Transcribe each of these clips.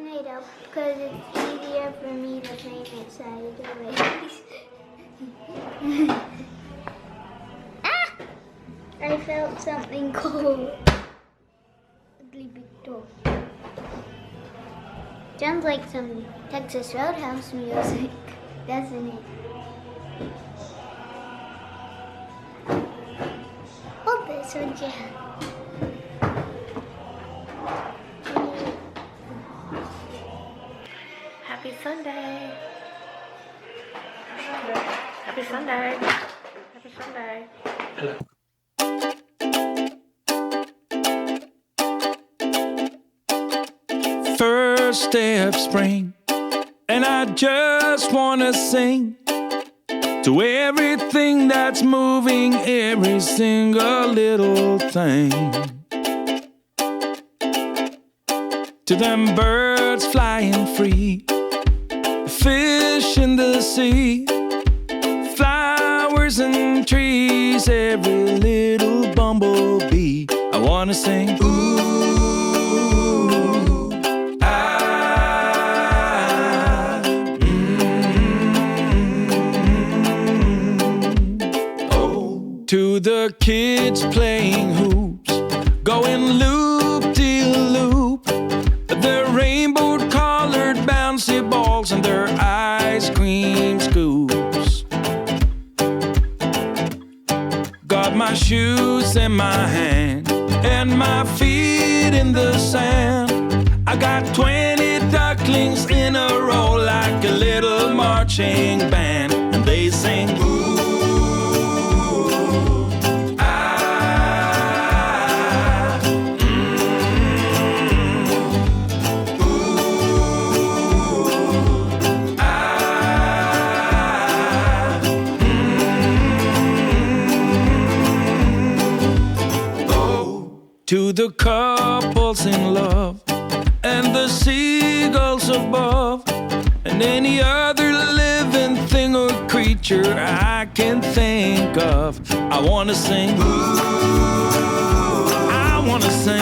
made up because it's easier for me to frame it sideways. Ah! I felt something cold. Ugly big door. Sounds like some Texas Roadhouse music, doesn't it? Hold this, would you? Happy Sunday. Happy Sunday. Happy Sunday. First day of spring, and I just wanna sing to everything that's moving, every single little thing. To them birds flying free, fish in the sea, flowers and trees, every little bumblebee. I wanna sing, ooh, ah, oh. To the kids playing hoops, going loop-de-loop, their rainbow-colored bouncy balls and their ice cream scoops. Got my shoes in my hand and my feet in the sand. I got 20 ducklings in a row like a little marching band, and they sing, ooh. To the couples in love and the seagulls above and any other living thing or creature I can think of, I wanna sing, ooh, I wanna sing,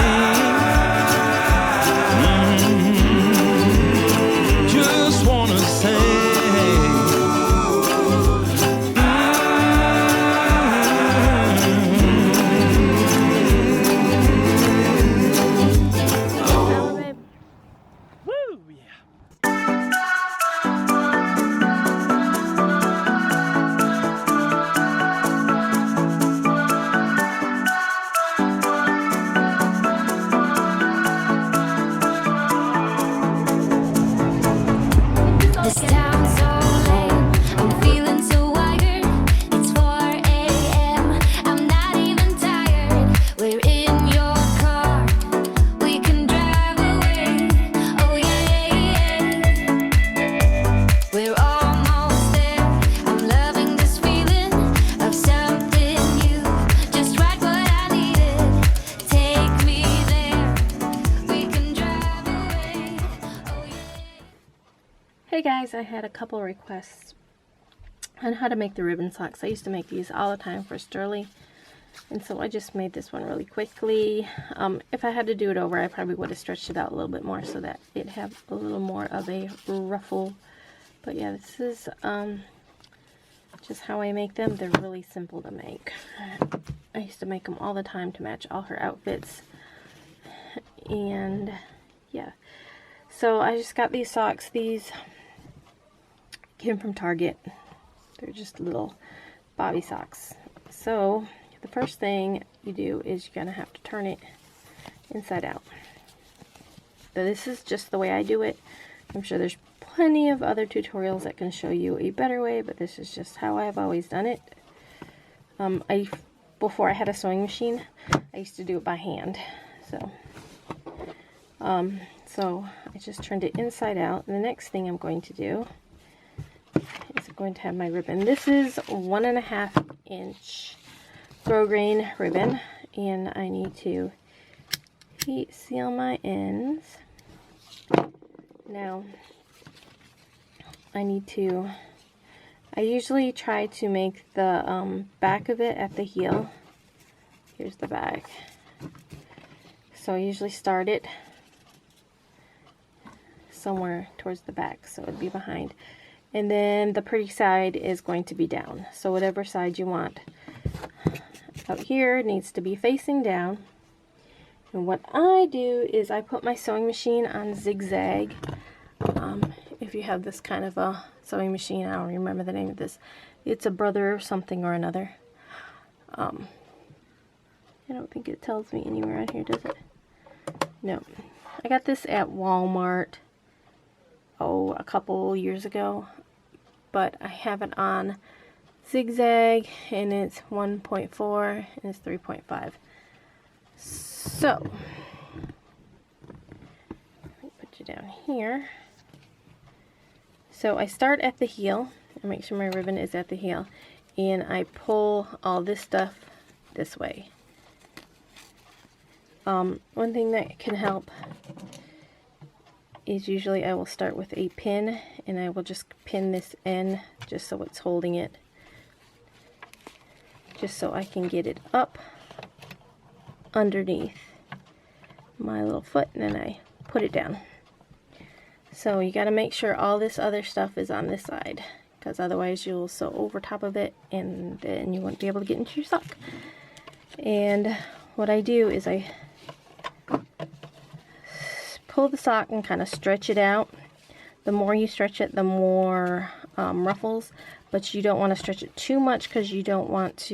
just wanna sing. Hey guys, I had a couple requests on how to make the ribbon socks. I used to make these all the time for Sterling, and so I just made this one really quickly. If I had to do it over, I probably would have stretched it out a little bit more so that it had a little more of a ruffle. But yeah, this is just how I make them. They're really simple to make. I used to make them all the time to match all her outfits. And yeah, so I just got these socks. These came from Target. They're just little bobby socks. So the first thing you do is you're gonna have to turn it inside out. So this is just the way I do it. I'm sure there's plenty of other tutorials that can show you a better way, but this is just how I've always done it. Before I had a sewing machine, I used to do it by hand. So I just turned it inside out. And the next thing I'm going to do is I'm going to have my ribbon. This is 1.5 inch grosgrain ribbon, and I need to heat seal my ends. Now I usually try to make the back of it at the heel. Here's the back. So I usually start it somewhere towards the back, so it'd be behind. And then the pretty side is going to be down. So whatever side you want. Out here needs to be facing down. And what I do is I put my sewing machine on zigzag. If you have this kind of a sewing machine, I don't remember the name of this. It's a brother something or another. I don't think it tells me anywhere on here, does it? No. I got this at Walmart, a couple years ago. But I have it on zigzag, and it's 1.4 and it's 3.5. So, let me put you down here. So I start at the heel, and make sure my ribbon is at the heel, and I pull all this stuff this way. One thing that can help is usually I will start with a pin, and I will just pin this end just so it's holding it, just so I can get it up underneath my little foot, and then I put it down. So you got to make sure all this other stuff is on this side, because otherwise you'll sew over top of it and then you won't be able to get into your sock. And what I do is I pull the sock and kind of stretch it out. The more you stretch it, the more ruffles, but you don't want to stretch it too much because you don't want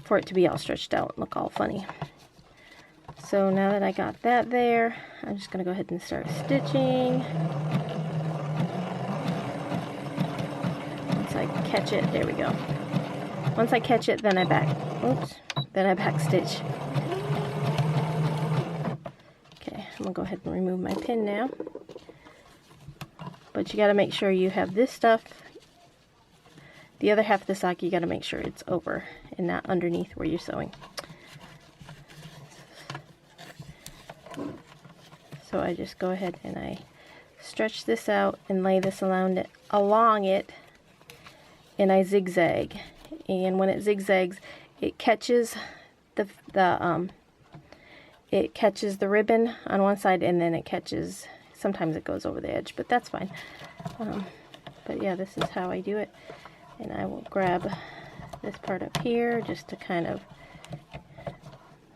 for it to be all stretched out and look all funny. So now that I got that there, I'm just going to go ahead and start stitching. Once I catch it, there we go. Once I catch it, then I back stitch. Okay, I'm going to go ahead and remove my pin now. But you got to make sure you have this stuff. The other half of the sock, you got to make sure it's over and not underneath where you're sewing. So I just go ahead and I stretch this out and lay this along it, and I zigzag. And when it zigzags, it catches the ribbon on one side, and then it catches. Sometimes it goes over the edge, but that's fine. But yeah, this is how I do it. And I will grab this part up here just to kind of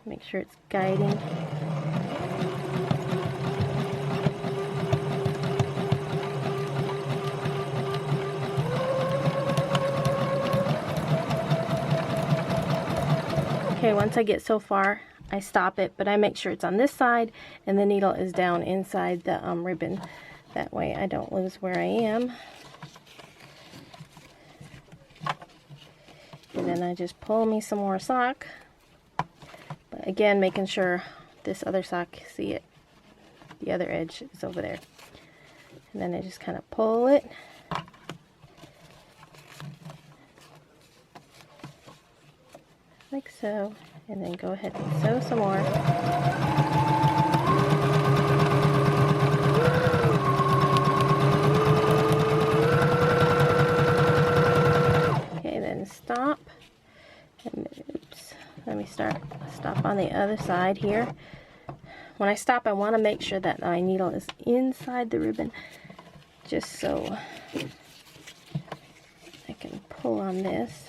make sure it's guiding. Okay, once I get so far, I stop it, but I make sure it's on this side and the needle is down inside the ribbon. That way I don't lose where I am. And then I just pull me some more sock. But again, making sure this other sock, see it, the other edge is over there. And then I just kind of pull it. Like so, and then go ahead and sew some more. Okay, then stop. And oops, let me stop on the other side here. When I stop, I want to make sure that my needle is inside the ribbon, just so I can pull on this.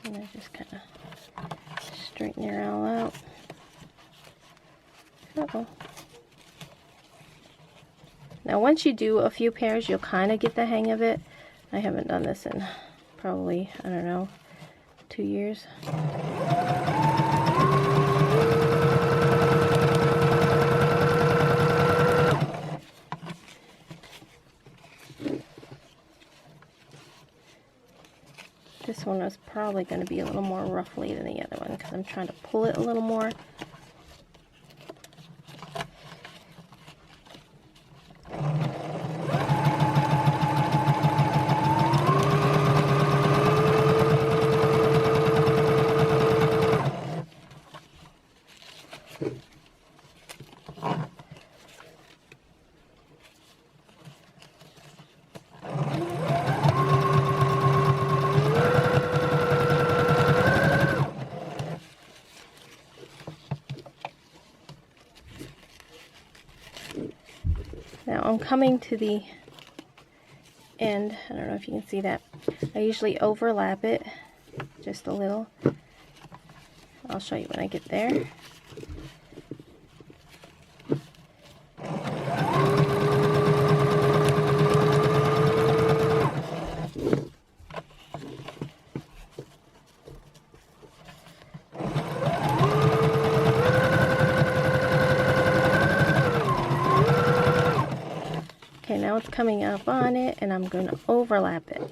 And I just kind of straighten it all out. Uh-oh. Now once you do a few pairs, you'll kind of get the hang of it. I haven't done this in probably, I don't know, 2 years. This one is probably going to be a little more ruffly than the other one because I'm trying to pull it a little more. Now I'm coming to the end. I don't know if you can see that. I usually overlap it just a little. I'll show you when I get there. Okay, now it's coming up on it, and I'm going to overlap it.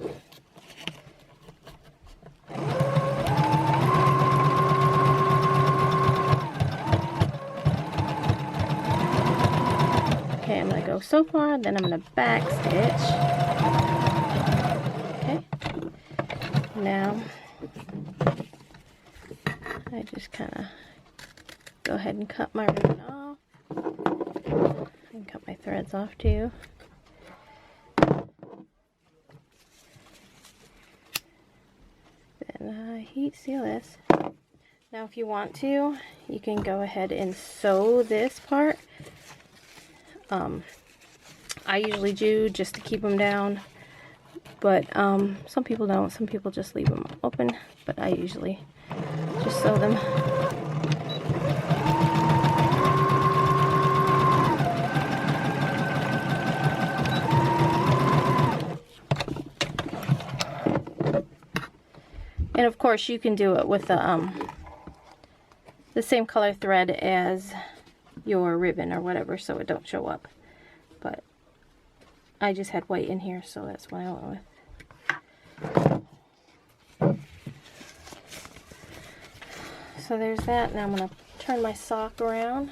Okay, I'm going to go so far, then I'm going to back stitch. Okay, now I just kind of go ahead and cut my ribbon off, and cut my threads off too. Then heat seal this. Now if you want to, you can go ahead and sew this part. I usually do just to keep them down, but some people don't. Some people just leave them open, but I usually just sew them. And of course you can do it with the same color thread as your ribbon or whatever, so it don't show up. But I just had white in here, so that's what I went with. So there's that. Now I'm going to turn my sock around.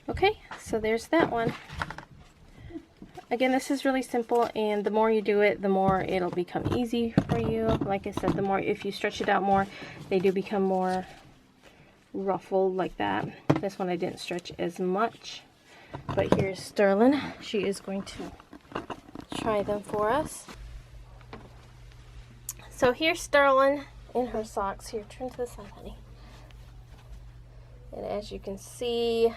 Okay, so there's that one. Again, this is really simple, and the more you do it, the more it'll become easy for you. Like I said, the more, if you stretch it out more, they do become more ruffled like that. This one I didn't stretch as much, but here's Sterling. She is going to try them for us. So here's Sterling in her socks. Here, turn to the side, honey. And as you can see,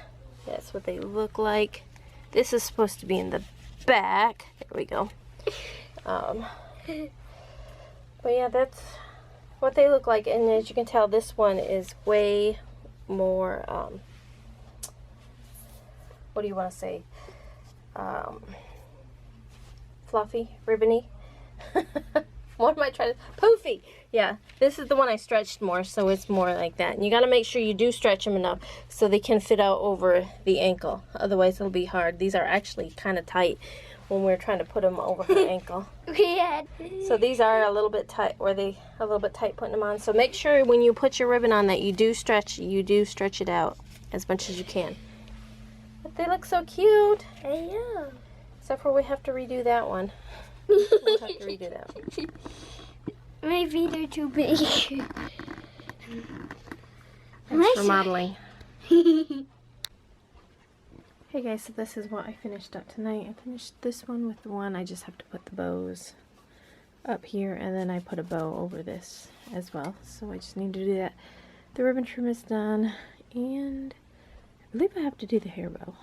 that's what they look like. This is supposed to be in the back. There we go. But yeah, that's what they look like. And as you can tell, this one is way more what do you want to say, fluffy, ribbony. What am I trying to, poofy. Yeah, this is the one I stretched more, so it's more like that. And you got to make sure you do stretch them enough so they can fit out over the ankle, otherwise it'll be hard. These are actually kind of tight when we're trying to put them over her ankle. Yeah. So these are a little bit tight, or they a little bit tight putting them on. So make sure when you put your ribbon on that you do stretch it out as much as you can. But they look so cute. I know. Except for we have to redo that one. We'll have to redo that one. My feet are too big. Thanks for modeling. Hey guys, so this is what I finished up tonight. I finished this one with the one. I just have to put the bows up here, and then I put a bow over this as well. So I just need to do that. The ribbon trim is done, and I believe I have to do the hair bow.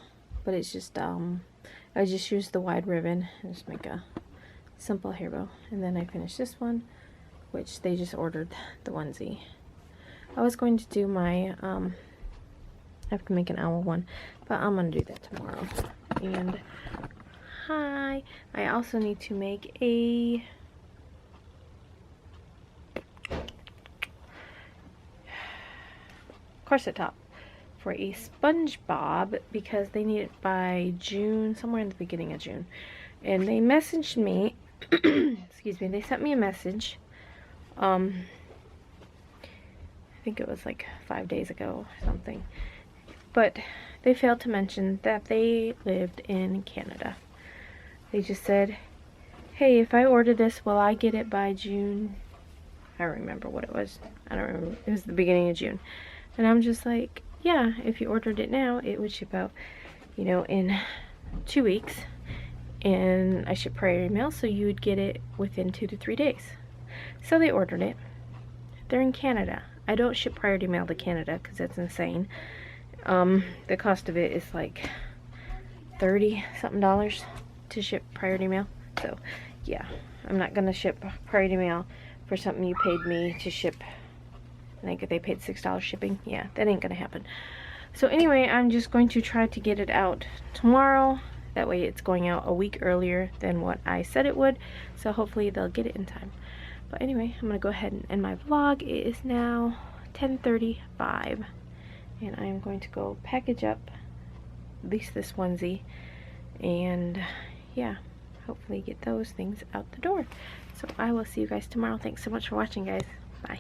But it's just, I just use the wide ribbon and just make a simple hair bow. And then I finished this one, which they just ordered the onesie. I was going to do my, I have to make an owl one, but I'm going to do that tomorrow. And, hi, I also need to make a corset top for a SpongeBob, because they need it by June, somewhere in the beginning of June. And they messaged me, excuse me, they sent me a message, I think it was like 5 days ago or something, but they failed to mention that they lived in Canada. They just said, hey, if I order this, will I get it by June? I don't remember what it was. I don't remember. It was the beginning of June. And I'm just like, yeah, if you ordered it now, it would ship out, you know, in 2 weeks. And I ship priority mail, so you would get it within 2 to 3 days. So they ordered it. They're in Canada. I don't ship priority mail to Canada because that's insane. The cost of it is like $30 something to ship priority mail. So yeah, I'm not gonna ship priority mail for something you paid me to ship. I think they paid $6 shipping. Yeah, that ain't gonna happen. So anyway, I'm just going to try to get it out tomorrow. That way it's going out a week earlier than what I said it would. So hopefully they'll get it in time. But anyway, I'm gonna go ahead and end my vlog. It is now 10:35 and I'm going to go package up at least this onesie and yeah, hopefully get those things out the door. So I will see you guys tomorrow. Thanks so much for watching, guys. Bye.